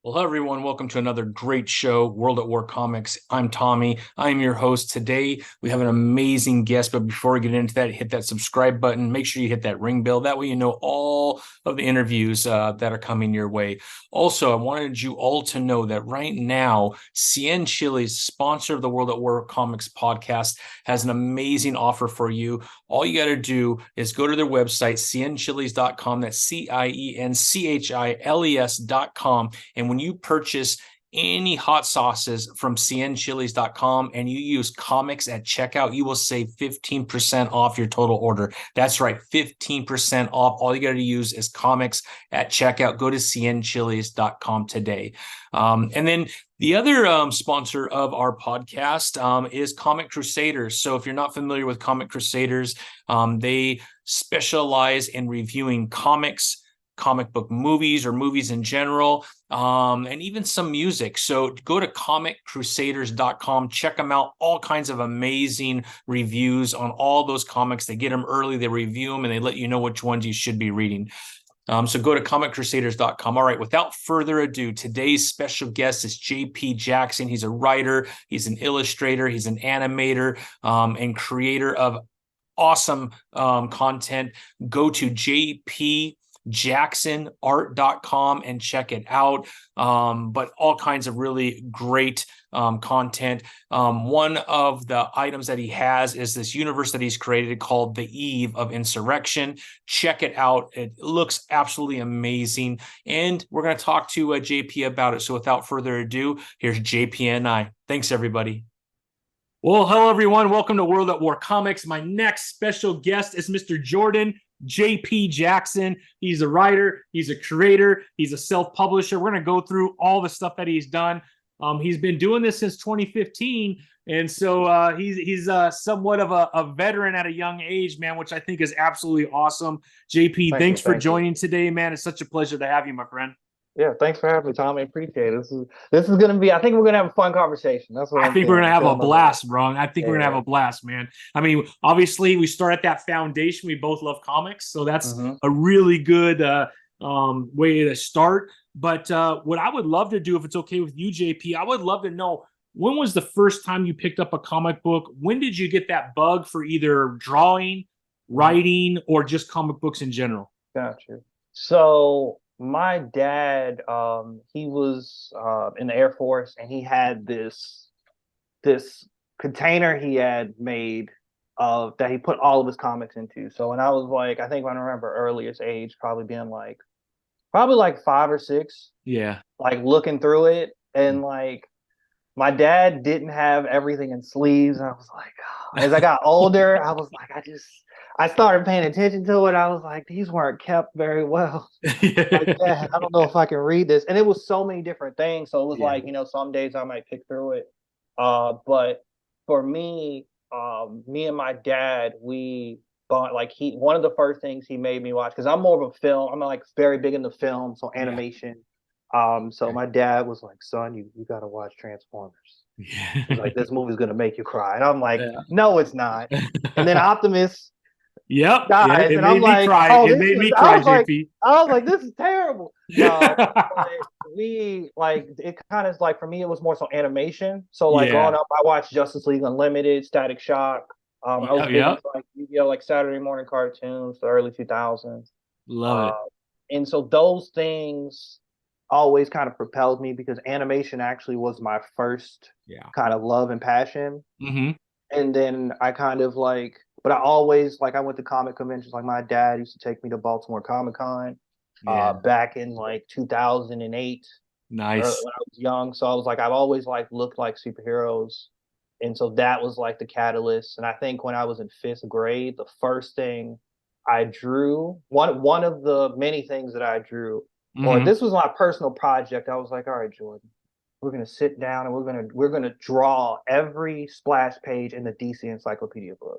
Well, hello everyone. Welcome to another great show, World at War Comics. I'm Tommy. I'm your host. Today, we have an amazing guest, but before we get into that, hit that subscribe button. Make sure you hit that ring bell. That way you know all of the interviews that are coming your way. Also, I wanted you all to know that right now, Cien Chili's, sponsor of the World at War Comics podcast, has an amazing offer for you. All you got to do is go to their website, cienchiles.com. That's cienchiles.com. And when you purchase any hot sauces from cienchiles.com and you use comics at checkout, you will save 15% off your total order. That's right, 15% off. All you got to use is comics at checkout. Go to cienchiles.com today. And then the other sponsor of our podcast is Comic Crusaders. So if you're not familiar with Comic Crusaders, they specialize in reviewing comics, comic book movies or movies in general, and even some music. So go to comiccrusaders.com, check them out. All kinds of amazing reviews on all those comics. They get them early, they review them, and they let you know which ones you should be reading. So go to comiccrusaders.com. All right, without further ado, today's special guest is JP Jackson. He's a writer, he's an illustrator, he's an animator, and creator of awesome content. Go to jpjacksonart.com and check it out. But all kinds of really great content. One of the items that he has is this universe that he's created called the Eve of Insurrection. Check it out. It looks absolutely amazing. And we're going to talk to JP about it. So without further ado, here's JP and I. Thanks, everybody. Well, hello, everyone. Welcome to World at War Comics. My next special guest is Mr. Jordan JP Jackson. He's a writer, he's a creator, he's a self-publisher. We're going to go through all the stuff that he's done. He's been doing this since 2015, and so he's somewhat of a veteran at a young age, man, which I think is absolutely awesome. JP, thanks for joining today, man. It's such a pleasure to have you, my friend. Yeah, thanks for having me, Tommy. Appreciate it. This is gonna be. I think we're gonna have a fun conversation. That's what I I'm think we're feeling. gonna I'm have a feeling blast, bro. I think we're gonna have yeah. a blast, man. I mean, obviously, we start at that foundation. We both love comics, so that's hmm a really good way to start. But what I would love to do, if it's okay with you, JP, I would love to know, when was the first time you picked up a comic book? When did you get that bug for either drawing, hmm writing, or just comic books in general? Got you. So my dad, he was in the Air Force, and he had this container he had made of that he put all of his comics into. So when I was like, I think when I remember earliest age, probably being like probably like 5 or 6, Yeah. like looking through it, and like my dad didn't have everything in sleeves. And I was like, oh. As I got older, I was like, I started paying attention to it. I was like, these weren't kept very well. Like, Dad, I don't know if I can read this. And it was so many different things. So it was Yeah. like, some days I might pick through it. But for me, me and my dad, we bought like one of the first things he made me watch, because I'm more of a film. I'm like very big into film, so Yeah. animation. So my dad was like, son, you gotta watch Transformers. He's like, this movie's gonna make you cry. And I'm like, Yeah. no, it's not. And then Optimus Yep. Yeah. dies, It and I'm made me like, cry. oh, It made me I cry, was like, JP. this is terrible. But we like it kind of like for me, it was more so animation. So like growing Yeah. up, I watched Justice League Unlimited, Static Shock. I was Yeah. big Yeah. into like Yu-Gi-Oh, like Saturday morning cartoons, the early 2000s. Love Uh, it. and so those things always kind of propelled me, because animation actually was my first Yeah. kind of love and passion. Mm-hmm. And then I kind of like, but I always like, I went to comic conventions. Like my dad used to take me to Baltimore Comic Con Yeah. back in like 2008, or Nice. when I was young. So I was like, I've always like looked like superheroes. And so that was like the catalyst. And I think when I was in 5th grade, the first thing I drew, one of the many things that I drew, or Mm-hmm. this was my personal project. I was like, all right, Jordan, we're gonna sit down and we're gonna draw every splash page in the DC Encyclopedia book.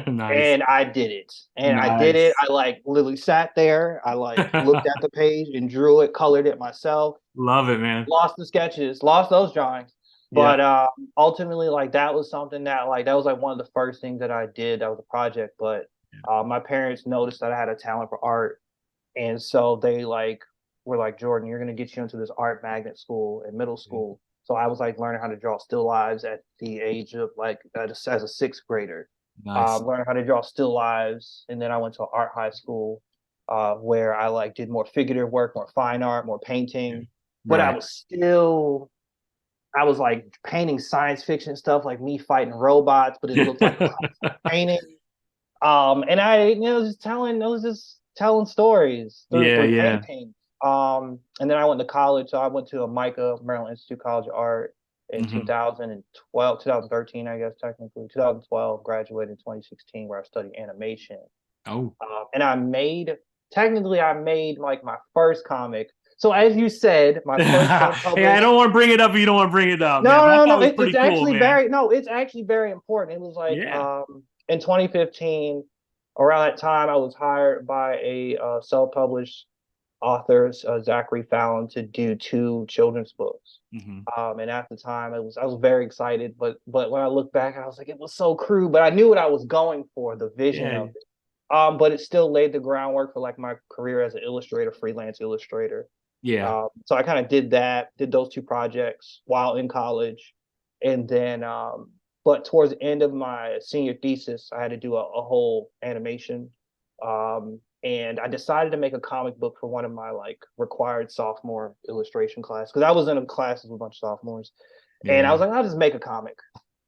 Nice. And I did it. And I did it. Nice. I like literally sat there. I like looked at the page and drew it, colored it myself, Love it, man. lost the sketches, lost those drawings. Yeah. But ultimately, like that was something that was like one of the first things that I did. That was a project. But my parents noticed that I had a talent for art, and so they like were like, Jordan, you're gonna get you into this art magnet school in middle school. So I was like learning how to draw still lives at the age of like as a sixth grader. Nice. Learning how to draw still lives, and then I went to art high school, where I like did more figurative work, more fine art, more painting. But Right. I was like painting science fiction stuff, like me fighting robots, but it looked like painting. And I was just telling stories Yeah, through yeah. painting. And then I went to college. So I went to a MICA, Maryland Institute College of Art in Hmm. 2012, 2013, I guess, technically. 2012, graduated in 2016, where I studied animation. Oh. And technically, I made like my first comic. So as you said, my first Hey, I self-published. don't want to bring it up if you don't want to bring it up, man. No, But I no, thought no. it was pretty cool, man. It's actually very important. It was like Yeah. in 2015, around that time, I was hired by a self-published author, Zachary Fallon, to do two children's books. Hmm. And at the time, I was very excited, but when I look back, I was like, it was so crude, but I knew what I was going for, the vision Yeah. of it. But it still laid the groundwork for like my career as an illustrator, freelance illustrator. Yeah. So I kind of did those two projects while in college. And then, but towards the end of my senior thesis, I had to do a whole animation. And I decided to make a comic book for one of my like required sophomore illustration class because I was in a class with a bunch of sophomores. And I was Yeah. like, I'll just make a comic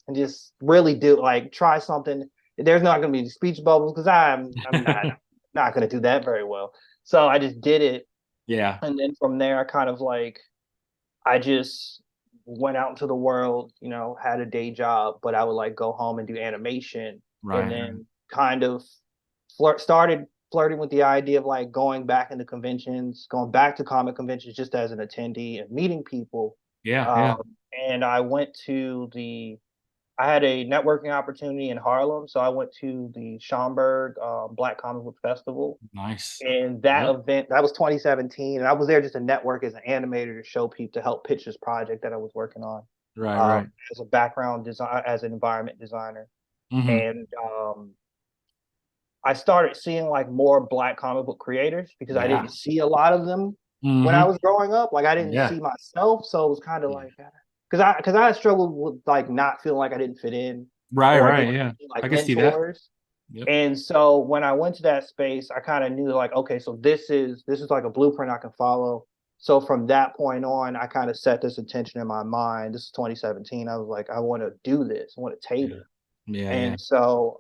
and just really do like try something. There's not going to be speech bubbles because I'm not going to do that very well. So I just did it, Yeah. and then from there, I kind of like I just went out into the world, had a day job, but I would like go home and do animation, and Right. Right. then kind of started flirting with the idea of like going back into conventions, going back to comic conventions just as an attendee and meeting people. Yeah. Yeah. Um, and I had a networking opportunity in Harlem, so I went to the Schaumburg Black Comic Book Festival, Nice. and that Yep. event, that was 2017, and I was there just to network as an animator to show people, to help pitch this project that I was working on, Right. um, Right. as a background design, as an environment designer. Hmm. And I started seeing like more Black comic book creators because I Yeah. didn't see a lot of them when I Hmm. was growing up. Like I didn't Yeah. see myself, so it was kind of Yeah. like because I struggled with like not feeling like I didn't fit in Right. or Right. didn't Yeah. see, like I can see that. mentors. Yep. And so when I went to that space, I kind of knew like, okay, so this is like a blueprint I can follow. So from that point on, I kind of set this intention in my mind. This is 2017. I was like, I want to do this. I want to Yeah. table. Yeah. Yeah. And so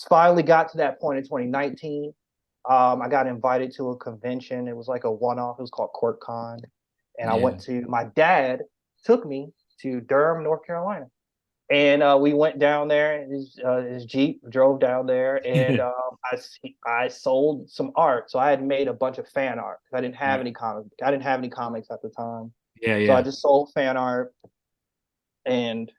finally got to that point in 2019. I got invited to a convention. It was like a one-off. It was called QuirkCon. And Yeah. my dad took me to Durham, North Carolina. And we went down there. His Jeep drove down there, and I sold some art. So I had made a bunch of fan art. I didn't have Right. any comics. I didn't have any comics at the time, Yeah. so I Yeah. just sold fan art, and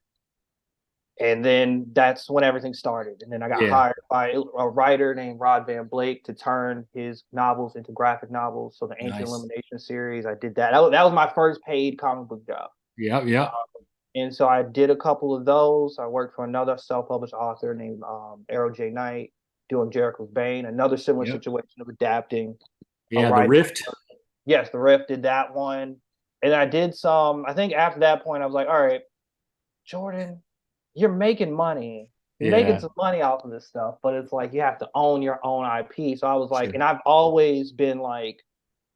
then that's when everything started. And then I got Yeah. hired by a writer named Rod Van Blake to turn his novels into graphic novels. So the Ancient Nice. Elimination series, I did that. That was my first paid comic book job. Yep. Yep. And so I did a couple of those. I worked for another self-published author named Arrow J. Knight, doing Jericho's Bane, another similar Yep. situation of adapting a Yeah. The writer. Rift. Yes, The Rift did that one. And I did some, I think after that point, I was like, all right, Jordan, you're making money. You're making Yeah. some money off of this stuff, but it's like you have to own your own IP. So I was like, Sure. and I've always been like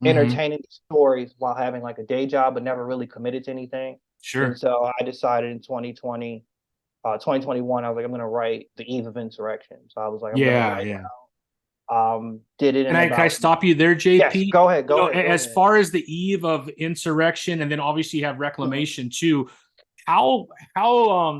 Hmm. entertaining stories while having like a day job, but never really committed to anything. And Sure. so I decided in 2021, I was like, I'm going to write the Eve of Insurrection. So I was like, I'm going to Yeah. write. Yeah. Did it in Can I about. stop you there, Yes, JP? go ahead, You go know, ahead, go as ahead. far as the eve of insurrection, and then obviously you have Mhm. reclamation too. How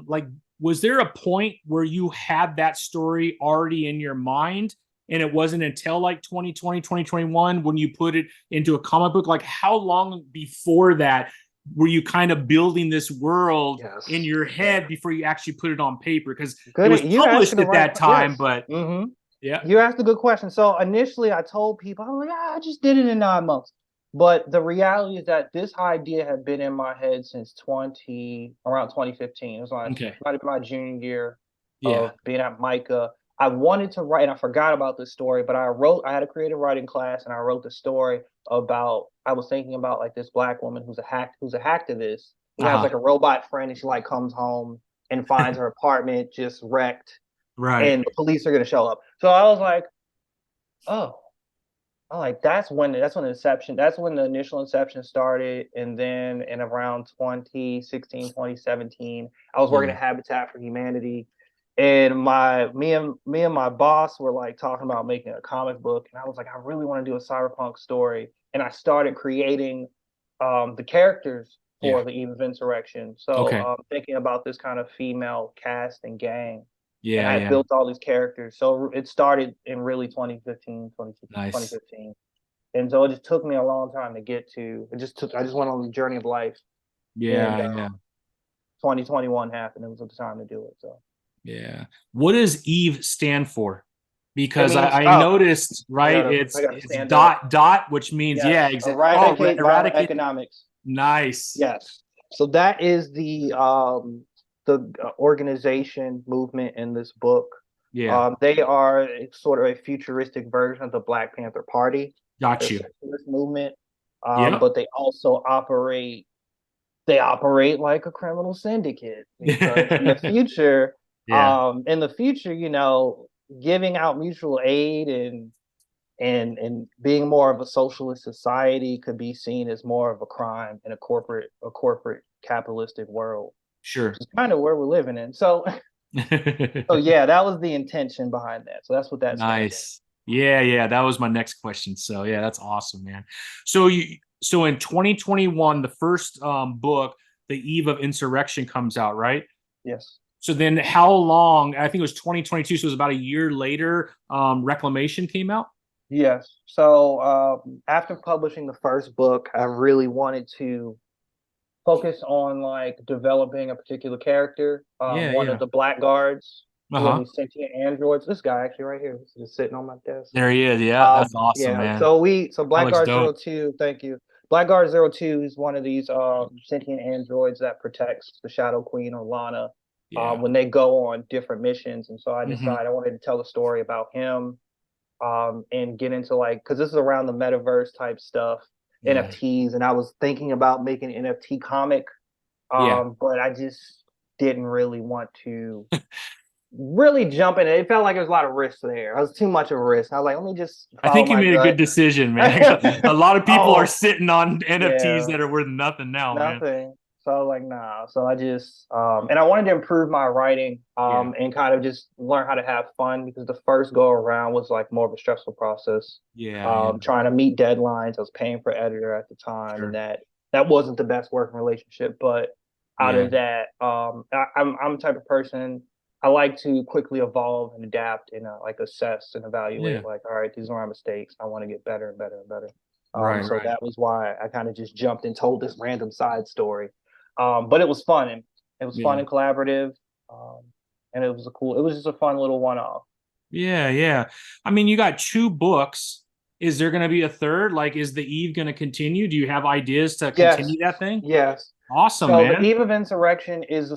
like was there a point where you had that story already in your mind, and it wasn't until like 2020, 2021 when you put it into a comic book? Like how long before that were you kind of building this world in Yes. your Yeah. head before you actually put it on paper? Because it was Good. You asking published the at right. that time, Yes. but Hmm. yeah. You asked a good question. So initially, I told people, I'm like, I just did it in 9 months. But the reality is that this idea had been in my head since around 2015. It was Okay. might have been my junior year Yeah. of being at MICA. I wanted to write, and I forgot about this story, but I had a creative writing class, and I wrote the story about, I was thinking about like this black woman who's a hacktivist, who has Uh-huh. like a robot friend, and she like comes home and finds her apartment just wrecked, Right. and the police are gonna show up. So I was like, oh, I like that's when the initial inception started. And then in around 2016, 2017, I was working Yeah. at Habitat for Humanity. And me and my boss were like talking about making a comic book. And I was like, I really want to do a cyberpunk story. And I started creating the characters Yeah. for the Eve of Insurrection. So Okay. thinking about this kind of female cast and gang, and Yeah, I had yeah. built all these characters. So it started in really 2015, Nice. 2015. And so it just took me a long time to get to. I just went on the journey of life, and Yeah, yeah. 2021 happened. It was the time to do it. So Yeah. What does Eve stand for? it Because means, I oh, noticed, right? I gotta It's stand up. dot, which means yeah, Yes, exactly. Oh, eradicate violent eradicate. economics. Nice. Yes. So that is the organization movement in this book. Yeah. They are sort of a futuristic version of the Black Panther Party, Got the you. socialist movement. Yep. But they also operate like a criminal syndicate, because Yeah. in the future, giving out mutual aid and being more of a socialist society could be seen as more of a crime in a corporate capitalistic world, which Sure. is kind of where we're living in. So yeah, that was the intention behind that. So that's what that stands for. Nice. Yeah, yeah. That was my next question. So yeah, that's awesome, man. So in 2021, the first book, The Eve of Insurrection, comes out, right? Yes. So then how long? I think it was 2022, so it was about a year later, Reclamation came out. Yes. So after publishing the first book, I really wanted to focus on like developing a particular character. Yeah, One of yeah. the blackguards, who are Uh-huh. these sentient androids. This guy actually right here, this is just sitting on my desk. There he is. Yeah, that's awesome, Yeah. man. So That looks Blackguard dope. Zero Two, thank you. Blackguard 02 is one of these sentient androids that protects the Shadow Queen, or Lana, Yeah. when they go on different missions. And so I Hmm. decided I wanted to tell a story about him, and get into like, because this is around the metaverse type stuff, Yeah. NFTs, and I was thinking about making an NFT comic, Yeah. but I just didn't really want to really jump in it. It felt like there was a lot of risk there. I was too much of a risk. I was like, let me just I follow think you my made a good gut. decision, man. A lot of people are Oh, sitting on NFTs yeah, that are worth nothing now, man. nothing. So I was like, nah. So I just and I wanted to improve my writing, Yeah. and kind of just learn how to have fun, because the first go around was like more of a stressful process. Yeah, yeah. Trying to meet deadlines. I was paying for editor at the time, and Sure. that wasn't the best working relationship. But out Yeah. of that, I'm the type of person, I like to quickly evolve and adapt, and like assess and Yeah. evaluate. Like, all right, these are my mistakes. I want to get better and better and better. Right, So right. that was why I kind of just jumped and told this random side story. But it was fun, and it was fun Yeah. and collaborative. Um, and it was just a fun little one off. Yeah, yeah. I mean, you got two books. Is there going to be a third? Like, is the Eve going to continue? Do you have ideas to Yes, continue that thing? yes. Awesome, So the man. Eve of Insurrection is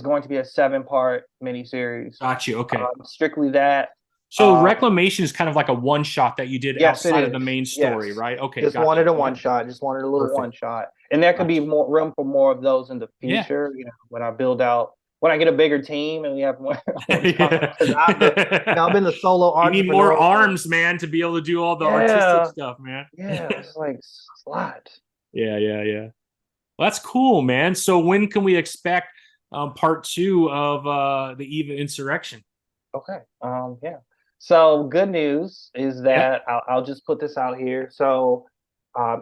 going to be a 7-part miniseries. Got you. Okay. Strictly that. So Um, Reclamation is kind of like a one shot that you did yes, it outside of the is. main story, Yes. right? Okay, Just got you. wanted a Yep. one shot. Just wanted a little Perfect. one shot, and there could be Gotcha. more room for more of those in the Yeah. future. When I get a bigger team and we have more time, Yeah. because I've been the solo You need more entrepreneur for. arms, man, to be able to do all the artistic Yeah, stuff, man. yeah. It's like it's a lot. Yeah, yeah, yeah. Well, that's cool, man. So when can we expect part two of the Eve of Insurrection? Okay. Yeah. So good news is Yeah. that I'll just put this out here. So,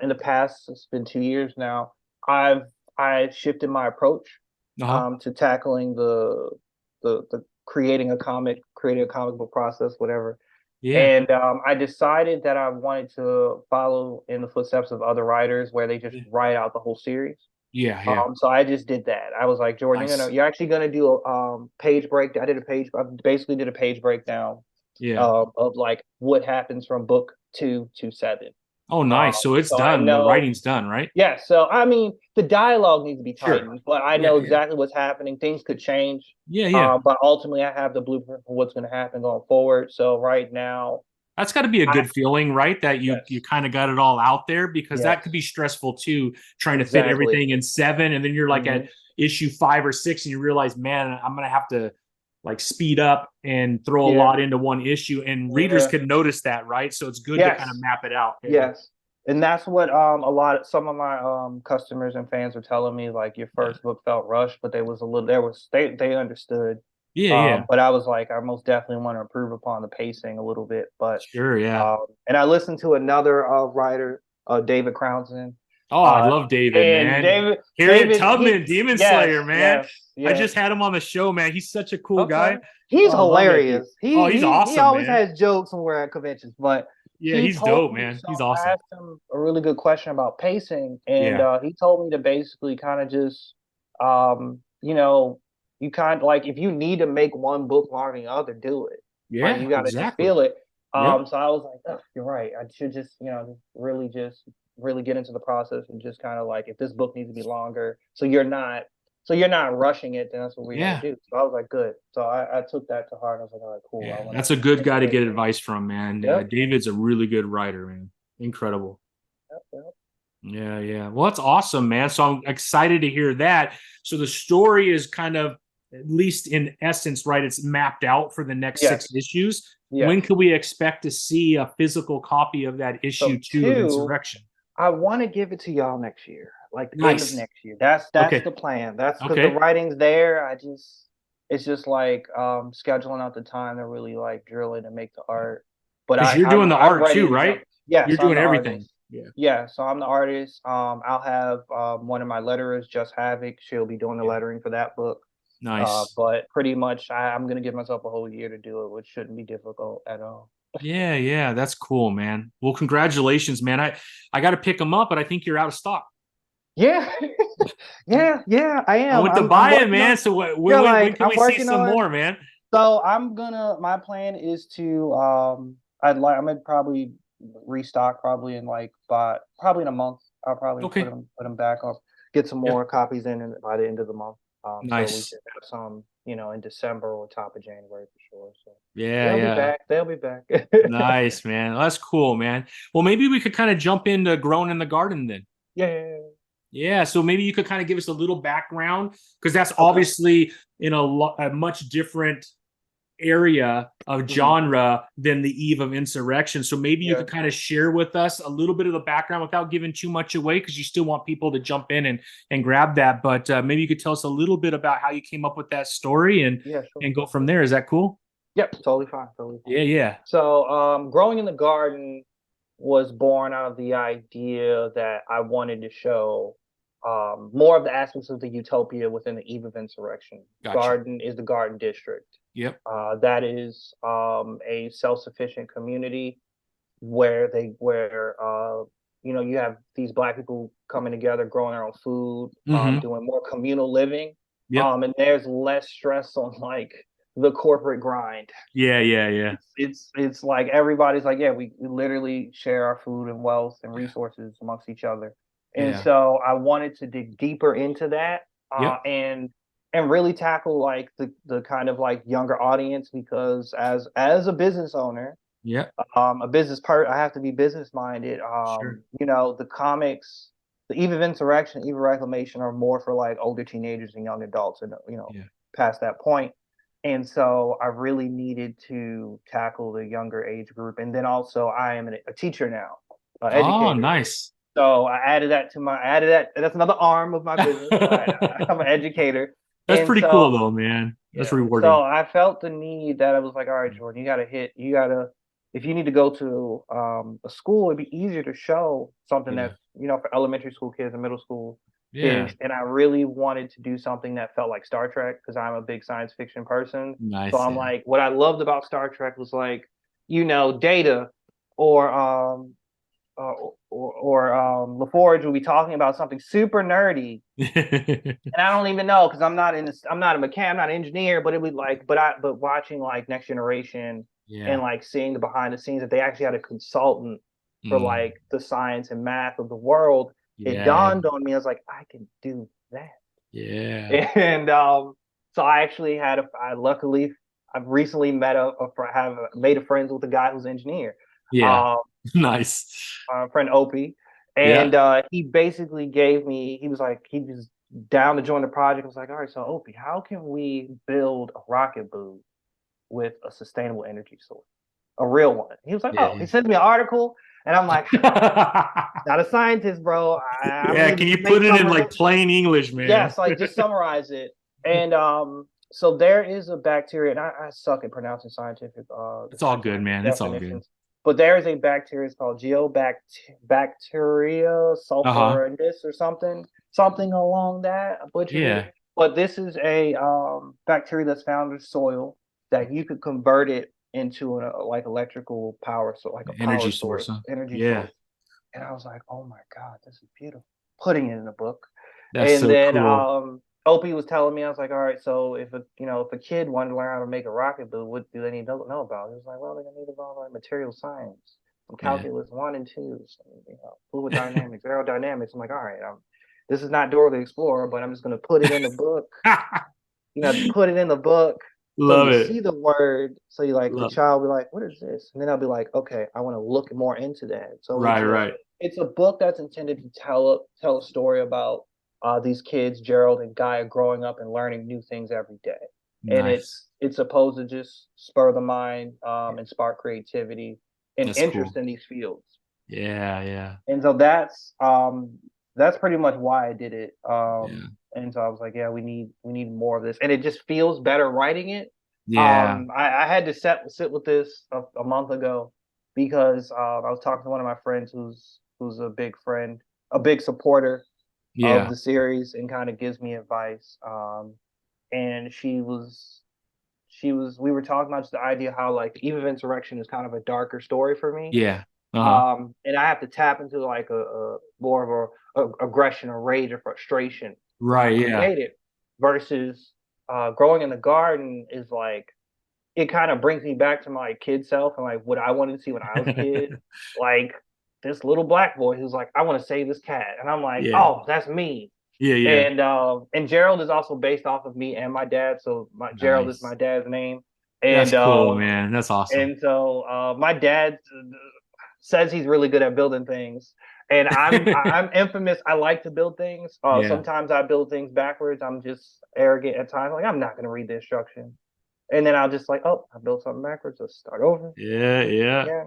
in the past, it's been 2 years now. I've I shifted my approach, Uh-huh. to tackling the creating a comic book process, whatever. Yeah. And I decided that I wanted to follow in the footsteps of other writers, where they just Yeah. write out the whole series. Yeah. Yeah. So I just did that. I was like, Jordan, Nice. you're actually gonna do a page break. I basically did a page breakdown Yeah. of like what happens from book 2 to 7. Oh, nice. So it's So I done. The know, writing's done, right? yeah. So I mean, the dialogue needs to be Sure. tightened, but I Yeah, know yeah. exactly what's happening. Things could change, Yeah, yeah. but ultimately, I have the blueprint for what's going to happen going forward. So right now, That's got to be a I good feeling, right? That you yes, kind of got it all out there, because that could yes, be stressful too, trying to fit exactly. everything in 7, and then you're like at Hmm. issue 5 or 6, and you realize, man, I'm gonna have to like speed up and throw a Yeah, lot into one issue, and readers yeah, can notice that, right? So it's good to kind of yes, map it out. Yeah, yes. And that's what some of my customers and fans are telling me, like your yeah, first book felt rushed, but there was a little there was they understood. yeah, yeah. But I was like, I most definitely want to improve upon the pacing a little bit. But Sure, yeah. and I listened to another writer, David Crownson. Oh, I Uh, love David, and man. David, Harriet David, Tubman, Demon yes, Slayer, man. yes, I yes. just had him on the show, man. He's such a cool Okay, guy. he's Oh, I love that dude. hilarious. Oh, he's He awesome, always man. has jokes when we're at conventions. But Yeah, he he's told dope, me, man. so He's I awesome. asked him a really good question about pacing, and Yeah. he told me to basically kind of just, you know, you kind of like if you need to make one book longer than the other, do it. Like Yeah, you got to just exactly. feel it. Yep. So I was like, oh, you're right. I should just really get into the process and just kind of like if this book needs to be longer, so you're not rushing it, then that's what we got to Yeah. do. So I was like, good. So I took that to heart. I was like, all right, cool. I Yeah. want That's to a good guy to integrate get that. advice from, man. Yep. David's a really good writer, man. Incredible. Yep. Yep. Yeah, yeah. Well, that's awesome, man. So I'm excited to hear that. So the story is kind of, at least in essence, right? It's mapped out for the next 6 issues. When Yes. could we expect to see a physical copy of that issue So 2 of two, Insurrection? I want to give it to y'all next year, like the end of Nice. next year. That's Okay. the plan. That's because the Okay. writing's there. It's just like scheduling out the time to really like drill it and make the art. But Because you're doing the I'm art ready too, to right? jump. Yes, You're I'm doing the everything. artist. Yeah. Yeah, so I'm the artist. I'll have one of my letterers, Just Havoc. She'll be doing the Yeah. lettering for that book. Nice. But pretty much, I'm gonna give myself a whole year to do it, which shouldn't be difficult at all. Yeah, yeah, that's cool, man. Well, congratulations, man. I got to pick them up, but I think you're out of stock. Yeah, yeah, I I am. went to I'm buy it, working man. on. So Yeah, when like can I'm we see working some on. more, man? So I'm gonna. My plan is to. I'm gonna probably restock probably in like by probably in a month. I'll probably Okay. put them back up. Get some Yep. more copies in by the end of the month. So we Nice. should have some, in December or top of January for sure. So Yeah, they'll be yeah. back. They'll be back. Nice, man. Well, that's cool, man. Well, maybe we could kind of jump into Grown in the Garden then. Yeah, yeah, yeah. Yeah, so maybe you could kind of give us a little background, because that's Okay. obviously in a much different area of Hmm. genre than the Eve of Insurrection. So maybe you Yeah. could kind of share with us a little bit of the background without giving too much away, because you still want people to jump in and grab that. But maybe you could tell us a little bit about how you came up with that story Yeah. Sure. and go from there. Is that cool? Yep. Totally fine. Totally fine. Yeah, yeah, So, growing in the garden was born out of the idea that I wanted to show more of the aspects of the utopia within the Eve of Insurrection. gotcha. Garden is the Garden District. Yep. That is a self-sufficient community where you have these black people coming together, growing their own food, Mm-hmm. doing more communal living, Yep. and there's less stress on like the corporate grind. Yeah, yeah, yeah, It's like everybody's like, yeah, we literally share our food and wealth and yeah, resources amongst each other. And yeah. so I wanted to dig deeper into that, Yep. and really tackle like the kind of like younger audience, because as a business owner, Yep. I have to be business minded. Sure. The comics, the Eve of Insurrection, Eve of Reclamation are more for like older teenagers and young adults, and Yeah. past that point. And so I really needed to tackle the younger age group. And then also I am a teacher now, Oh, educator. nice. So I added that. That's another arm of my business. I'm an educator. That's And pretty so, cool though, man. That's yeah. So rewarding. I felt the need that I was like, all right, Jordan, if you need to go to a school, it'd be easier to show something Yeah. that's, for elementary school kids and middle school Yeah. kids. And I really wanted to do something that felt like Star Trek because I'm a big science fiction person. So Nice. I'm Yeah. like, what I loved about Star Trek was like, Data or LaForge will be talking about something super nerdy, and I don't even know because I'm not a mechanic, I'm not an engineer, but it was like, but watching like Next Generation and Yeah. like seeing the behind the scenes that they actually had a consultant for like the science and math of the world, it Yeah. dawned on me. I was like, I can do that. Yeah. And so I actually had luckily I've recently met have made a friends with a guy who's an engineer. Yeah. Um, Nice. my friend Opie, Yeah. and he basically gave me. He was like, he was down to join the project. I was like, all right, so Opie, how can we build a rocket boot with a sustainable energy source, a real one? He was like, oh, he Yeah. sent me an article, and I'm like, Yeah. not a scientist, bro. I'm Yeah. gonna Can just you make put it in like plain English, man? yes, like just summarize it. And so there is a bacteria, and I suck at pronouncing scientific It's all good, man. It's all good. definitions, but there is a bacteria. It's called Geobacteria Uh-huh. sulfurinus or something along that. I butchered it, Yeah. but this is a bacteria that's found in soil that you could convert it into like electrical power, so like a power Energy source, source, huh? energy Yeah. source. And I was like, oh my God, this is beautiful. Putting it in a book. That's And so then cool. Opie was telling me, I was like, all right, so if a kid wanted to learn how to make a rocket boot, what do they need to know about? He was like, well, they're gonna need about like material science, some Yeah. calculus 1 and 2, some, fluid dynamics, aerodynamics. I'm like, all right, this is not Dora the Explorer, but I'm just gonna put it in the book. Put it in the book so Love you it. see the word, so you like the Love. child will be like, what is this? And then I'll be like, okay, I want to look more into that. So Right, right. it's a book that's intended to tell a story about these kids, Gerald and Gaia, growing up and learning new things every day. And Nice. it's supposed to just spur the mind and spark creativity and That's interest cool. in these fields. Yeah, yeah. And so that's pretty much why I did it. Yeah. And so I was like, yeah, we need more of this, and it just feels better writing it. Yeah. I had to sit with this a month ago because I was talking to one of my friends who's a big friend, a big supporter of Yeah. the series, and kind of gives me advice. And we were talking about just the idea how like Eve of Insurrection is kind of a darker story for me. Yeah. Uh-huh. And I have to tap into like a more of a aggression or rage or frustration to Right, yeah. create it versus growing in the garden is like it kind of brings me back to my kid self and like what I wanted to see when I was a kid. Like this little black boy who's like, I want to save this cat. And I'm like, Yeah. oh, that's me. Yeah, yeah. And Gerald is also based off of me and my dad. So my Gerald is Nice. my dad's name. That's And cool, man. That's awesome. my dad says he's really good at building things, and I'm infamous. I like to build things. Yeah. Sometimes I build things backwards. I'm just arrogant at times. Like I'm not going to read the instruction, and then I'll just like, oh, I built something backwards. Let's start over. Yeah, yeah. Yeah.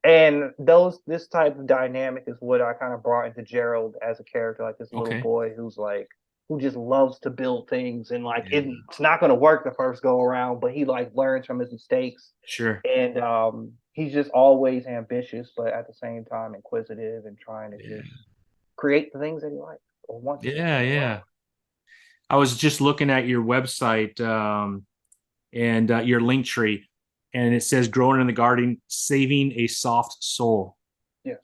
And this type of dynamic is what I kind of brought into Gerald as a character, like this little Okay. boy who just loves to build things, and like Yeah. it's not going to work the first go around, but he like learns from his mistakes, Sure. and he's just always ambitious, but at the same time inquisitive and trying to Yeah. just create the things that he likes or wants to Yeah, in the world. yeah. I was just looking at your website and your link tree, and it says growing in the garden, saving a soft soul. Yes.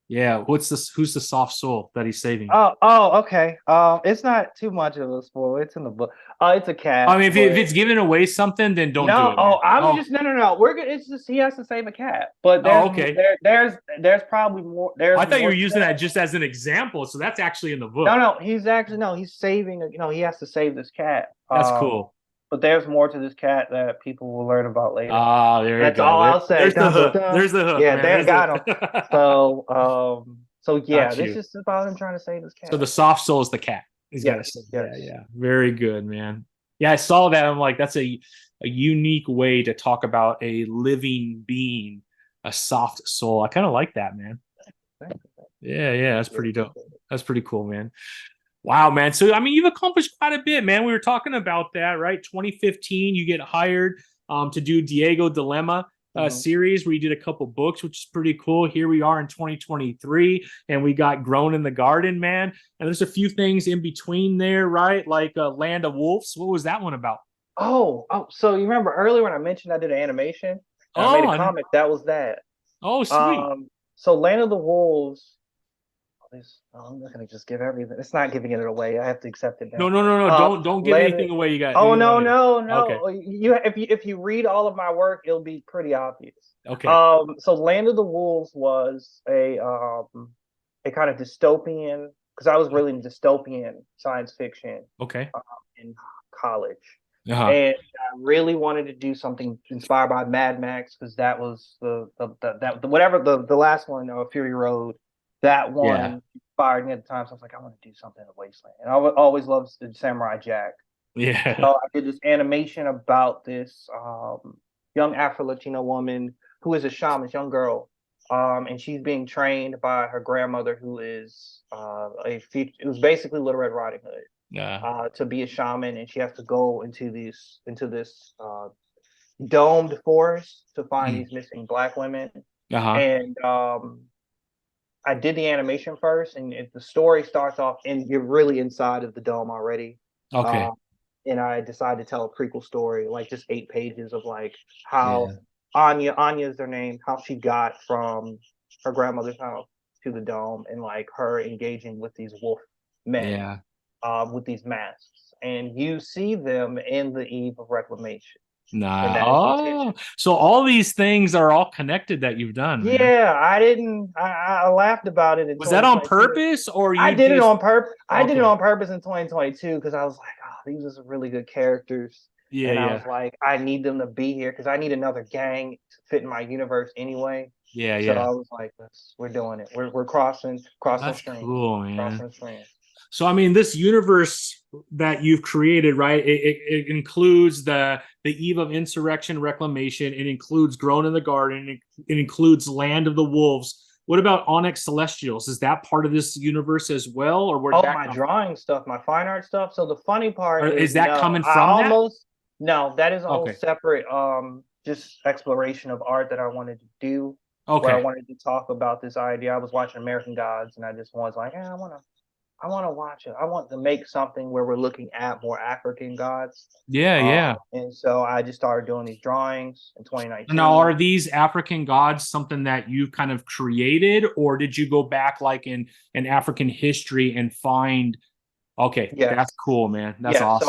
Yeah. What's this? Who's the soft soul that he's saving? Oh, okay. It's not too much of a spoiler. It's in the book. It's a I cat, mean, if but it's giving away something, then don't do no. it, man. Oh, I'm Oh, just no. We're good. It's just he has to save a cat, but oh, okay. there's probably more. There's I thought you more were to using that. that just as an example. So that's actually in the book. No. He's actually no. He's saving. He has to save this cat. That's cool. But there's more to this cat that people will learn about later. Ah, there you That's go. all I'll say. There's the Dun, dun, hook. dun. There's the hook, Yeah, man. there There's got him. the So yeah, got this you. is about him trying to save this So cat. the soft soul is the cat. He's got to Yes, say, yeah, yes. yeah. Very good, man. Yeah, I saw that. I'm like, that's a unique way to talk about a living being, a soft soul. I kind of like that, man. Yeah, yeah, that's pretty dope. That's pretty cool, man. Wow, man. So, I mean, you've accomplished quite a bit, man. We were talking about that, right? 2015, you get hired to do Diego Dilemma series where you did a couple books, which is pretty cool. Here we are in 2023, and we got Grown in the Garden, man. And there's a few things in between there, right? Like Land of Wolves. What was that one about? So you remember earlier when I mentioned I did an animation? And I made Oh, a comic. That was that. oh, sweet. So Land of the Wolves. I'm not gonna just give everything. It's not giving it away. I have to accept it No, now. no, no, no. Don't give Land. anything away. You got. Oh You no, want to. no, Okay. no. If you read all of my work, it'll be pretty obvious. Okay. So Land of the Wolves was a kind of dystopian, because I was really into dystopian science fiction Okay. in college, Uh-huh. and I really wanted to do something inspired by Mad Max, because that was the whatever the last one, Fury Road, that Yeah. one inspired me at the time. So I was like, I want to do something in the Wasteland, and always loved the Samurai Jack. Yeah. So I did this animation about this young Afro Latino woman who is a shaman, young girl, and she's being trained by her grandmother, who is it was basically Little Red Riding Hood, Yeah. to be a shaman, and she has to go into this domed forest to find Mm. these missing Black women. Uh-huh. And I did the animation first, and the story starts off, and you're really inside of the dome already. Okay. Uh, and I decided to tell a prequel story, like just 8 pages of like how Yeah. Anya is their name, how she got from her grandmother's house to the dome, and like her engaging with these wolf men Yeah. with these masks. And you see them in the Eve of Reclamation. And Nah. that is the Oh, intention. so all these things are all connected that you've done, man. Yeah, I didn't. I laughed about it in Was that on 2022. purpose or I you did it just on purpose. I did it okay? on purpose in 2022 because I was like, oh, these are some really good characters, Yeah, and I yeah, was like, I need them to be here because I need another gang to fit in my universe anyway. yeah, So yeah. I was like, we're doing it. We're crossing That's streams, cool, man. crossing streams. So I mean, this universe that you've created, right? It includes the Eve of Insurrection, Reclamation. It includes Grown in the Garden. It includes Land of the Wolves. What about Onyx Celestials? Is that part of this universe as well, or where did Oh, that my come from? drawing stuff, my fine art stuff. So the funny part Or is, is that no, coming I from that? almost no. That is a whole Okay, separate just exploration of art that I wanted to do. Where I okay, wanted to talk about this idea. I was watching American Gods, and I just was like, yeah, I want to watch it. I want to make something where we're looking at more African gods. yeah, yeah. And so I just started doing these drawings in Now, are 2019. these African gods something that you've kind of created, or did you go back like in African history and find? Okay, that's Yes. cool, man. That's Yeah, so awesome.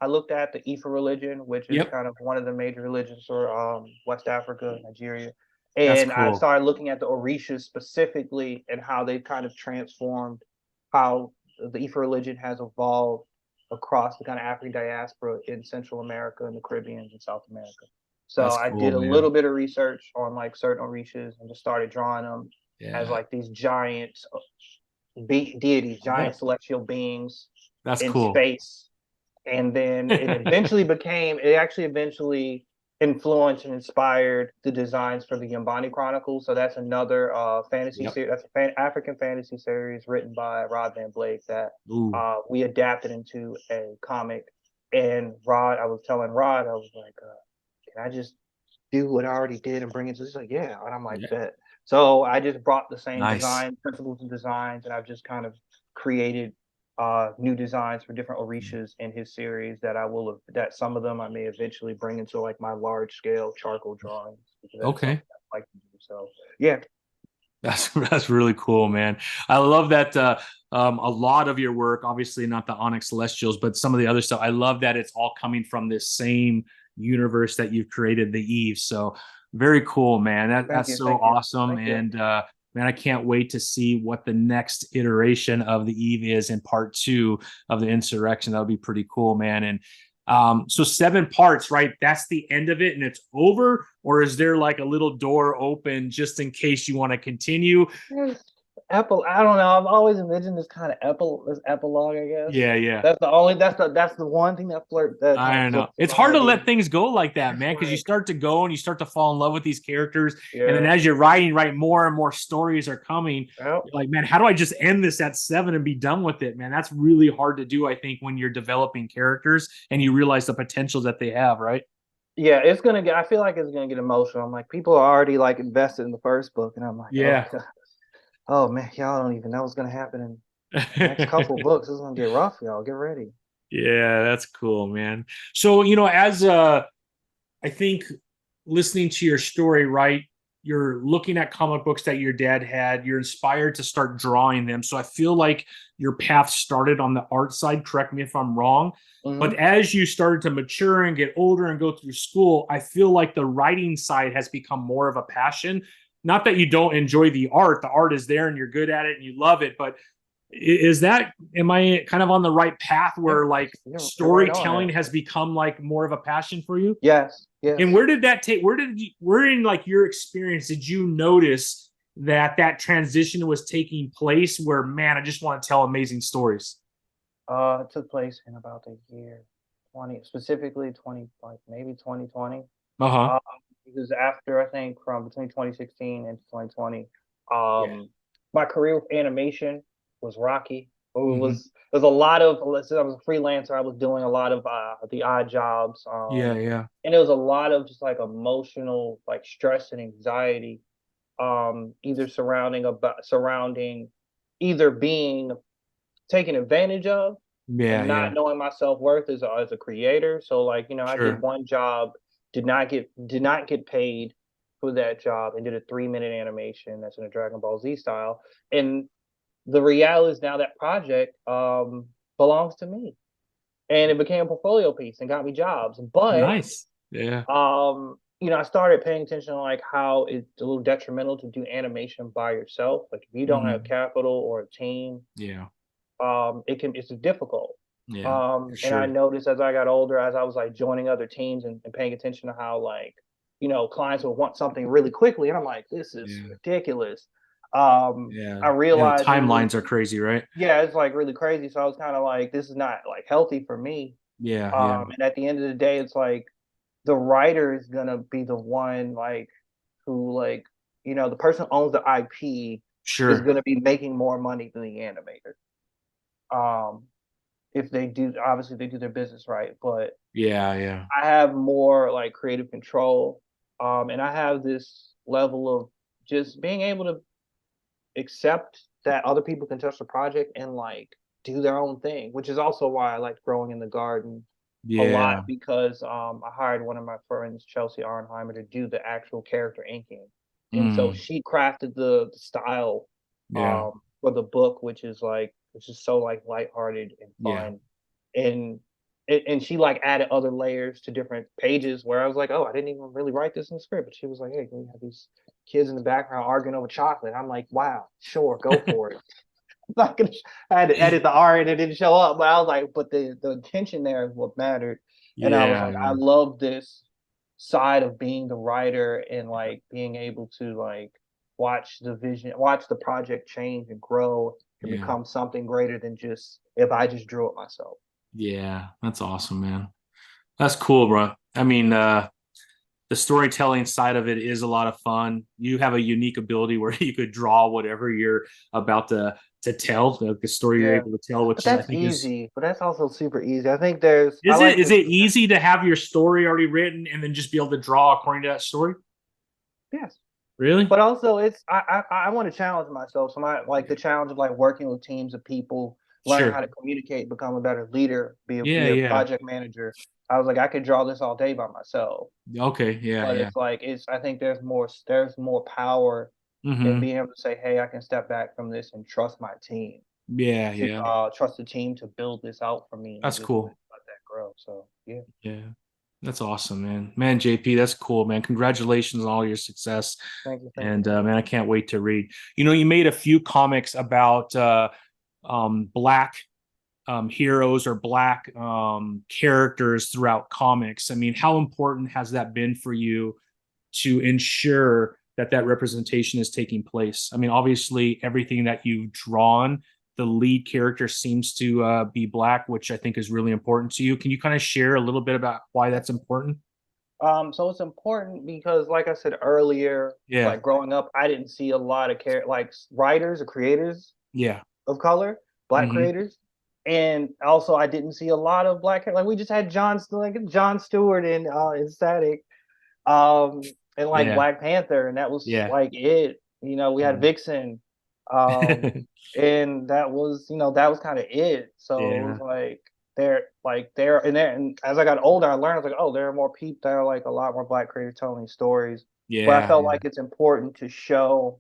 I looked at the E.V.E religion, which is Yep, kind of one of the major religions for West Africa, Nigeria. that's And I cool. started looking at the Orishas specifically and how they kind of transformed how the E.V.E religion has evolved across the kind of African diaspora in Central America and the Caribbean and South America. So That's I cool, did a little man. bit of research on like certain Orishas and just started drawing them as Yeah, like these giant deities, yeah, giant celestial beings that's in cool. space. And then it actually eventually influenced and inspired the designs for the Yambani Chronicles. So that's another fantasy Yep. series. That's a African fantasy series written by Rod Van Blake that Ooh, we adapted into a comic. And I was telling Rod, I was like, can I just do what I already did and bring it to this? Like, yeah. And I'm like, yeah, bet. So I just brought the same nice. design principles and designs, and I've just kind of created new designs for different Orishas in his series that that some of them I may eventually bring into like my large scale charcoal drawings, because that's something Okay. I like to do. So yeah, That's really cool, man. I love that a lot of your work, obviously not the Onyx Celestials, but some of the other stuff. I love that it's all coming from this same universe that you've created, the Eve. So very cool, man. That's so thank you, awesome. thank you. And man, I can't wait to see what the next iteration of the Eve is in part two of the Insurrection. That'll be pretty cool, man. And so 7 parts, right? That's the end of it and it's over, or is there like a little door open just in case you want to continue? Yes. I don't know. I've always envisioned this kind of this epilogue, I guess. Yeah, yeah. That's the one thing that kind I of don't know. floats in It's my hard to head. let things go like that, It's man, because you like, start to go and you start to fall in love with these characters. And then yeah, as you're writing, right, more and more stories are coming. well, You're like, man, how do I just end this at 7 and be done with it, man? That's really hard to do, I think, when you're developing characters and you realize the potential that they have, right? yeah, it's gonna get. I feel like it's gonna get emotional. I'm like, people are already like invested in the first book, and I'm like, oh, Yeah. oh man, y'all don't even know what's gonna happen in the next couple books. It's gonna get rough, y'all. Get ready. Yeah, that's cool, man. So, as I think listening to your story, right? you're looking at comic books that your dad had, you're inspired to start drawing them. So I feel like your path started on the art side. Correct me if I'm wrong. But Mm-hmm. as you started to mature and get older and go through school, I feel like the writing side has become more of a passion. Not that you don't enjoy the art is there and you're good at it and you love it, but is that, am I kind of on the right path Yeah, where like you're right on storytelling it. has become like more of a passion for you? Yes, And yes. where did that take, where in like your experience did you notice that that transition was taking place where, man, I just want to tell amazing stories? It took place in about the year 20, specifically 20, like maybe 2020. Uh-huh. Um, because after, I think, from between 2016 and 2020, Yeah. my career with animation was rocky. It Hmm. was a lot of, let's say I was a freelancer, I was doing a lot of the odd jobs. Yeah, yeah. And it was a lot of just like emotional like stress and anxiety, either surrounding either being taken advantage of Yeah, and yeah. not knowing my self-worth as a creator. So like, I did Sure. one job, did not get paid for that job, and did a 3-minute animation that's in a Dragon Ball Z style. And the reality is now that project belongs to me. And it became a portfolio piece and got me jobs. But Nice. Yeah. I started paying attention to like how it's a little detrimental to do animation by yourself. Like if you don't have Mhm. capital or a team, Yeah. it's difficult. Yeah. For And I sure. noticed as I got older, as I was like joining other teams and paying attention to how like, clients would want something really quickly. And I'm like, this is Yeah. ridiculous. Yeah. I Yeah. The realized it was, timelines are crazy, right? yeah, it's like really crazy. So I was kind of like, this is not like healthy for me. Yeah. Yeah. And at the end of the day, it's like the writer is gonna be the one like who like, the person who owns the IP is Sure. gonna be making more money than the animator. Um, if they do, obviously they do their business right, but Yeah. Yeah. I have more like creative control. And I have this level of just being able to accept that other people can touch the project and like do their own thing, which is also why I like growing in the garden a lot, Yeah. because I hired one of my friends, Chelsea Arnheimer, to do the actual character inking. And so Mm. she crafted the style Yeah. for the book, which is so like lighthearted and Yeah. fun. And and she like added other layers to different pages where I was like, oh, I didn't even really write this in the script. But she was like, hey, can we have these kids in the background arguing over chocolate? I'm like, wow, sure, go for it. I'm not gonna. I had to edit the art and it didn't show up, but I was like, but the intention there is what mattered. And I was Yeah. like, I Yeah. love this side of being the writer and like being able to like watch the project change and grow and Yeah. become something greater than just if I just drew it myself. Yeah. That's awesome, man. That's cool, bro. I mean, the storytelling side of it is a lot of fun. You have a unique ability where you could draw whatever you're about to tell, the story you're Yeah. able to tell, But which is I that's think is easy. But that's also super easy. I think there's I is it like is to it easy to have your story already written and then just be able to draw according to that story? yes. Really? But also it's I want to challenge myself. So my like Yeah. the challenge of like working with teams of people, learning how Sure. to communicate, become a better leader, Yeah, be a yeah. project manager. I was like, I could draw this all day by myself. Okay, yeah, But yeah. it's like I think there's more power in Mm-hmm. being able to say, hey, I can step back from this and trust my team Yeah, to yeah. trust the team to build this out for me and That's just cool. let that grow. So yeah. Yeah. That's awesome, man. Man, JP, that's cool, man. Congratulations on all your success. Thank you, thank you, And thank you. man, I can't wait to read. You know, you made a few comics about black heroes or black characters throughout comics. I mean, how important has that been for you to ensure that that representation is taking place? I mean, obviously, everything that you've drawn, the lead character seems to be black, which I think is really important to you. Can you kind of share a little bit about why that's important? So it's important because, like I said earlier, Yeah. like growing up, I didn't see a lot of writers or creators Yeah. of color, black Hmm. creators, and also I didn't see a lot of like we just had John Stewart in Static, and like Yeah. Black Panther, and that was Yeah. like it. We had Vixen, um, and that was kind of it. So it was Yeah. like and as I got older, I learned, I was like, oh, there are more people, there are like a lot more Black creators telling these stories. But I Yeah, felt like it's important to show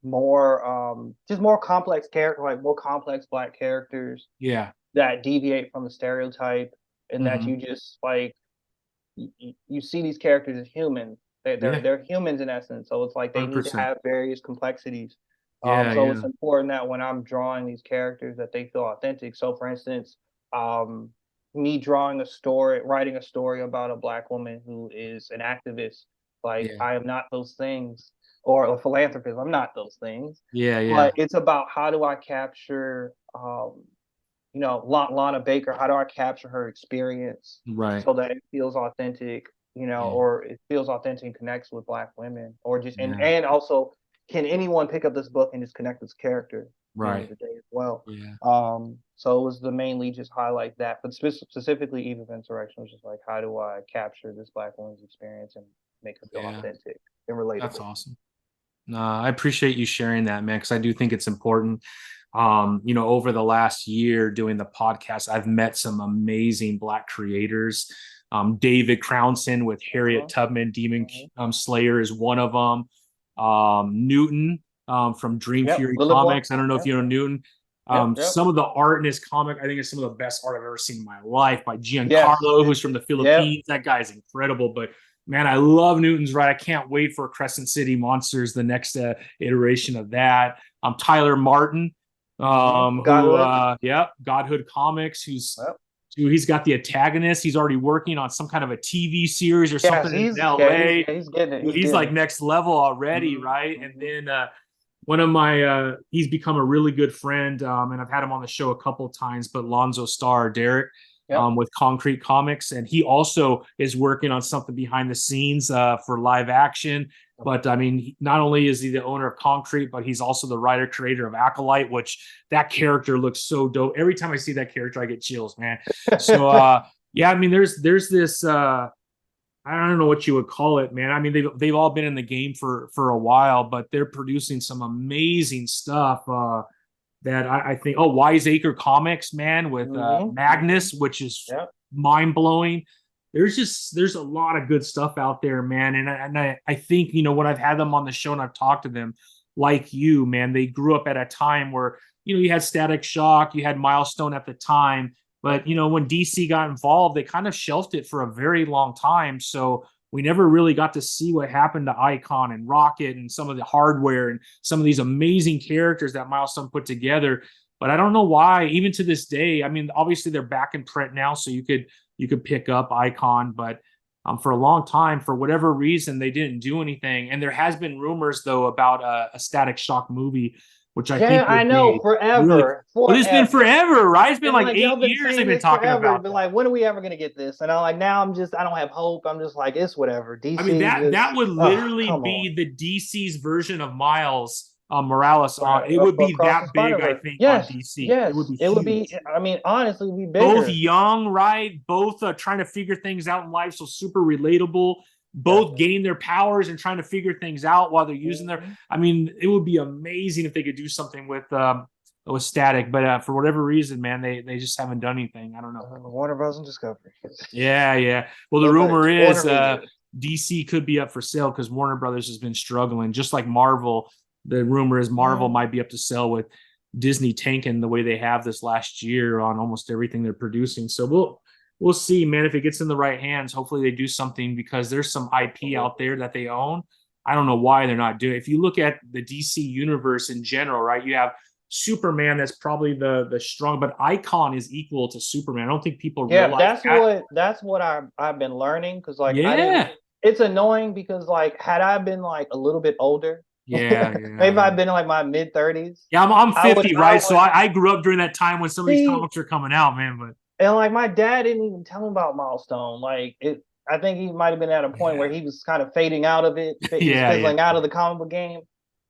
more just more complex character, like more complex Black characters yeah. that deviate from the stereotype, and that Hmm. you just like you see these characters as human. Yeah, They're humans in essence. So it's like they need to 100%. have various complexities. Yeah, So it's yeah, important that when I'm drawing these characters that they feel authentic. So for instance, um, me drawing a story, writing a story about a Black woman who is an activist, like yeah, I am not those things, or a philanthropist, I'm not those things. yeah, yeah. But it's about how do I capture Lana Baker, how do I capture her experience Right. so that it feels authentic, Yeah, or it feels authentic and connects with Black women, or just yeah. and also can anyone pick up this book and just connect with this character at the end of Right. the day as well. Yeah, So it was the mainly just highlight that, but specifically Eve of Insurrection was just like, how do I capture this Black woman's experience and make her feel yeah. authentic and That's relatable? awesome. No, I appreciate you sharing that, man, because I do think it's important. Over the last year doing the podcast, I've met some amazing Black creators. David Crownson with Harriet Uh-huh. Tubman, Demon Uh-huh. Slayer is one of them. Newton from Dream Yep, Fury Lily Boy. Comics. I don't know if Yep, you know Newton. yep. Some of the art in his comic, I think, is some of the best art I've ever seen in my life by Yes. Giancarlo, who's from the Yep. Philippines. That guy's incredible. But man, I love Newton's right. I can't wait for Crescent City Monsters, the next iteration of that. Tyler Martin, Godhood. Godhood Comics, Yep. he's got the antagonist. He's already working on some kind of a TV series or Yes, something in LA. he's getting it. He's He's getting like it. next level already, Mhm, right? And mhm. then one of my he's become a really good friend, and I've had him on the show a couple of times, but Lonzo Starr, Derek, Yep. with Concrete Comics, and he also is working on something behind the scenes for live action. But I mean, not only is he the owner of Concrete, but he's also the writer creator of Acolyte, which that character looks so dope. Every time I see that character, I get chills, man. So yeah, I mean, there's this I don't know what you would call it, man. I mean, they've all been in the game for a while, but they're producing some amazing stuff. That I think. Oh, Wiseacre Comics, man, with Magnus, which is Yep. mind blowing. There's a lot of good stuff out there, man. And I think when I've had them on the show and I've talked to them, like you, man, they grew up at a time where you had Static Shock, you had Milestone at the time, but when DC got involved, they kind of shelved it for a very long time. So we never really got to see what happened to Icon and Rocket and some of the hardware and some of these amazing characters that Milestone put together. But I don't know why, even to this day. I mean, obviously they're back in print now, so you could pick up Icon, but for a long time, for whatever reason, they didn't do anything. And there has been rumors though about a Static Shock movie, which I Yeah, think I would know. be really. Forever. Well, it's been Forever. forever, right? It's been And like like eight y'all been years they've saying been this talking forever, about but that. like when are we ever gonna get this? And I'm like, now I don't have hope. I'm just like, it's whatever. I mean, DC that just would literally come on. be the DC's version of Miles Morales. Right. It would be Across the that big, I Spider-Verse. think, on Yes, DC. It would yes. be It would be, huge. I mean, honestly, be Both bigger. young, right? Both trying to figure things out in life, so super relatable. Both Definitely. gaining their powers and trying to figure things out while they're using their. Mhm. I mean, it would be amazing if they could do something with Static, but for whatever reason, man, they just haven't done anything. I don't know. Warner Bros. And Discovery. Yeah, yeah. Well, the But rumor Warner is Media. DC could be up for sale because Warner Brothers has been struggling, just like Marvel. The rumor is Marvel Mm. might be up to sell with Disney tanking the way they have this last year on almost everything they're producing. So we'll see, man. If it gets in the right hands, hopefully they do something because there's some IP out there that they own. I don't know why they're not doing it. If you look at the DC universe in general, right? You have Superman, that's probably the strong, but Icon is equal to Superman. I don't think people Yeah, realize that. that's what I've been learning because like I didn't. Yeah. It's annoying because like had I been like a little bit older, Yeah, maybe yeah. I've been in like my mid-30s. Yeah, I'm I would 50, I right? So would I grew up during that time when some of these see, comics are coming out, man. But and like my dad didn't even tell him about Milestone. Like it, I think he might have been at a point where yeah, he was kind of fading out of it. He was yeah, yeah, fizzling out of the comic book game.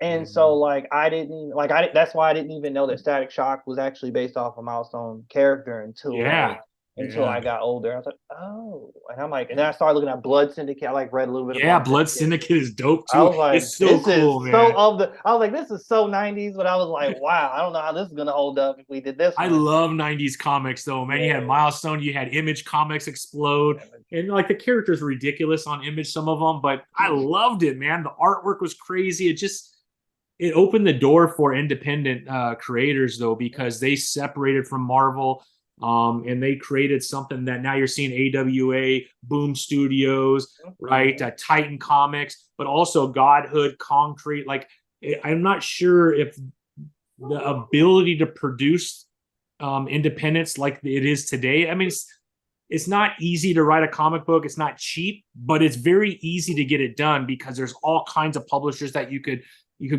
yeah. And so like I didn't even like I that's why I didn't even know that Static Shock was actually based off a Milestone character until Yeah. like until Yeah. I got older. I was like, oh, and I'm like, and then I started looking at Blood Syndicate. I like read a little bit of Yeah, Blood Blood Syndicate. Syndicate is dope I too. was like, It's so this is cool, so man. of the. I was like, this is so 90s, but I was like, wow, I don't know how this is gonna hold up if we did this I one. love 90s comics though, man. You had Yeah, Milestone, you had Image Comics explode, and like the characters were ridiculous on Image, some of them, but I loved it, man. The artwork was crazy. It opened the door for independent creators though, because they separated from Marvel. And they created something that now you're seeing AWA, Boom Studios, right? Titan Comics, but also Godhood, Concrete. Like, I'm not sure if the ability to produce independence like it is today. I mean, it's not easy to write a comic book. It's not cheap, but it's very easy to get it done because there's all kinds of publishers that you could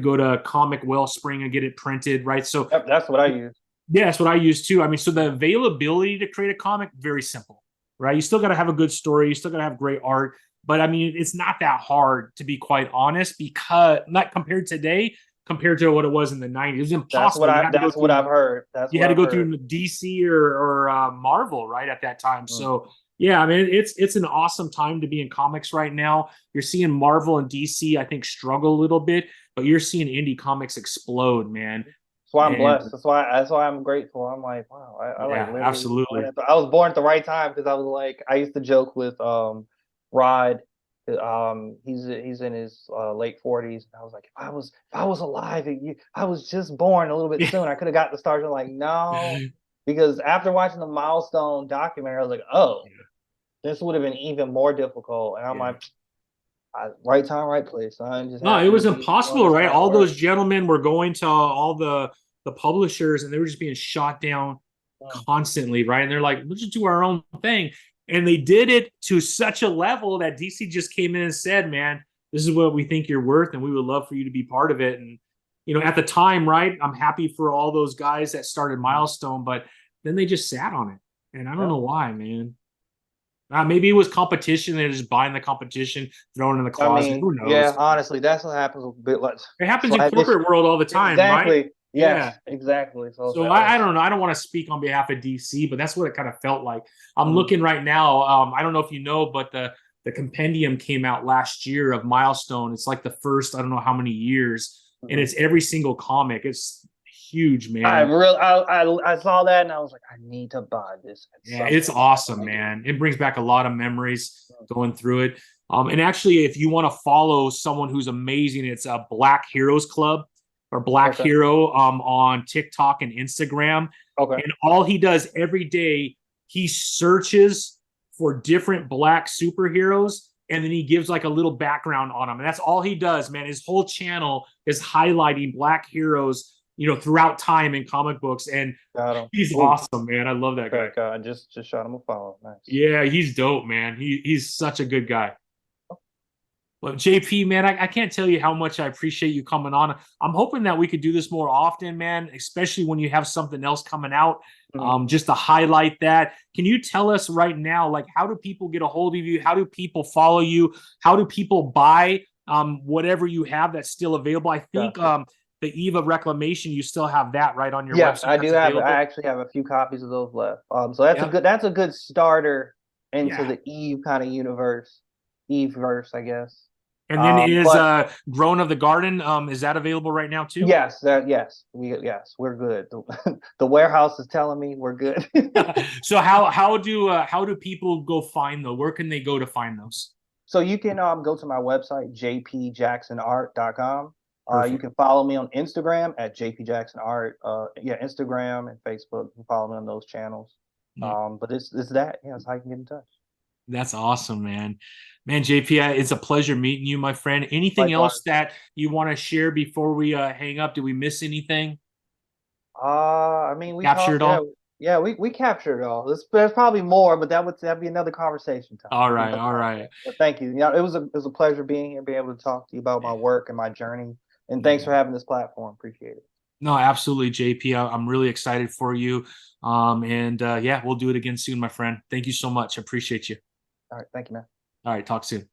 go to Comic Wellspring and get it printed, right? So yep, that's what I use. yeah, that's what I use too. I mean, so the availability to create a comic, very simple, right? You still got to have a good story. You still got to have great art. But I mean, it's not that hard, to be quite honest, because not compared today, compared to what it was in the 90s. It was impossible. That's what I've heard. That's You what had to I've go heard. through DC or Marvel, right, at that time. So yeah, I mean, it's an awesome time to be in comics right now. You're seeing Marvel and DC, I think, struggle a little bit, but you're seeing indie comics explode, man. That's why I'm And blessed. That's why I'm grateful. I'm like, wow, I like yeah, literally was born absolutely. at I was born at the right time because I was like, I used to joke with Rod. He's in his late 40s. And I was like, if I was alive, I was just born a little bit soon. I could have got the start. I'm like, no, because after watching the Milestone documentary, I was like, oh, this would have been even more difficult. And I'm Yeah. like, right time, right place. I'm just No, it happy to was be doing impossible, this right? kind of All work. those gentlemen were going to all the publishers and they were just being shot down constantly, right? And they're like, let's just do our own thing. And they did it to such a level that DC just came in and said, man, this is what we think you're worth, and we would love for you to be part of it. And at the time, right, I'm happy for all those guys that started Milestone, but then they just sat on it. And I don't Yeah. know why, man. Maybe it was competition. They're just buying the competition, throwing it in the I closet. mean, Who yeah, knows? honestly, that's what happens a bit like It happens in sluggish. corporate world all the time, right? Exactly. Yeah. Yes, exactly. So So that I was don't know. I don't want to speak on behalf of DC, but that's what it kind of felt like. I'm mm, looking right now. I don't know if you know, but the compendium came out last year of Milestone. It's like the first, I don't know how many years, and mhm. it's every single comic. It's huge, I man. really I saw that and I was like, I need to buy this at Yeah, some it's point. awesome, I do. man. It brings back a lot of memories going through it. And actually, if you want to follow someone who's amazing, it's a Black Heroes Club or Black Okay. Hero on TikTok and Instagram. Okay. And all he does every day, he searches for different black superheroes and then he gives like a little background on them. And that's all he does, man. His whole channel is highlighting black heroes, throughout time in comic books. And Got him. he's Ooh, awesome, man. I love that guy. okay, I just shot him a follow. Nice. Yeah, he's dope, man. He's such a good guy. But JP, man, I can't tell you how much I appreciate you coming on. I'm hoping that we could do this more often, man, especially when you have something else coming out, Mhm. just to highlight that. Can you tell us right now, like, how do people get a hold of you? How do people follow you? How do people buy whatever you have that's still available? I think Gotcha. the Eve of Reclamation, you still have that right on your Yeah, website I do that's have I available. actually have a few copies of those left. So that's a Yep. good starter into Yeah. the Eve kind of universe. Eve verse, I guess. And then is But Grown of the Garden, is that available right now too? we're good. The warehouse is telling me we're good. So how do people go find those? Where can they go to find those? So you can go to my website jpjacksonart.com. You Perfect. can follow me on Instagram at jpjacksonart. Instagram and Facebook. You can follow me on those channels. Yeah, But it's that. Yeah, that's how you can get in touch. that's awesome, man. Man, JP, it's a pleasure meeting you, my friend. Anything else Likewise. that you want to share before we hang up? Did we miss anything? I mean, we Capture talked. it Yeah, all? yeah, we captured it all. There's probably more, but that'd be another conversation time. All That'd be right, another all right. conversation. But thank you. Yeah, it was a pleasure being here, being able to talk to you about my work and my journey. And thanks for Yeah. having this platform. Appreciate it. No, absolutely, JP. I'm really excited for you. And yeah, we'll do it again soon, my friend. Thank you so much. I appreciate you. All right, thank you, man. All right, talk soon.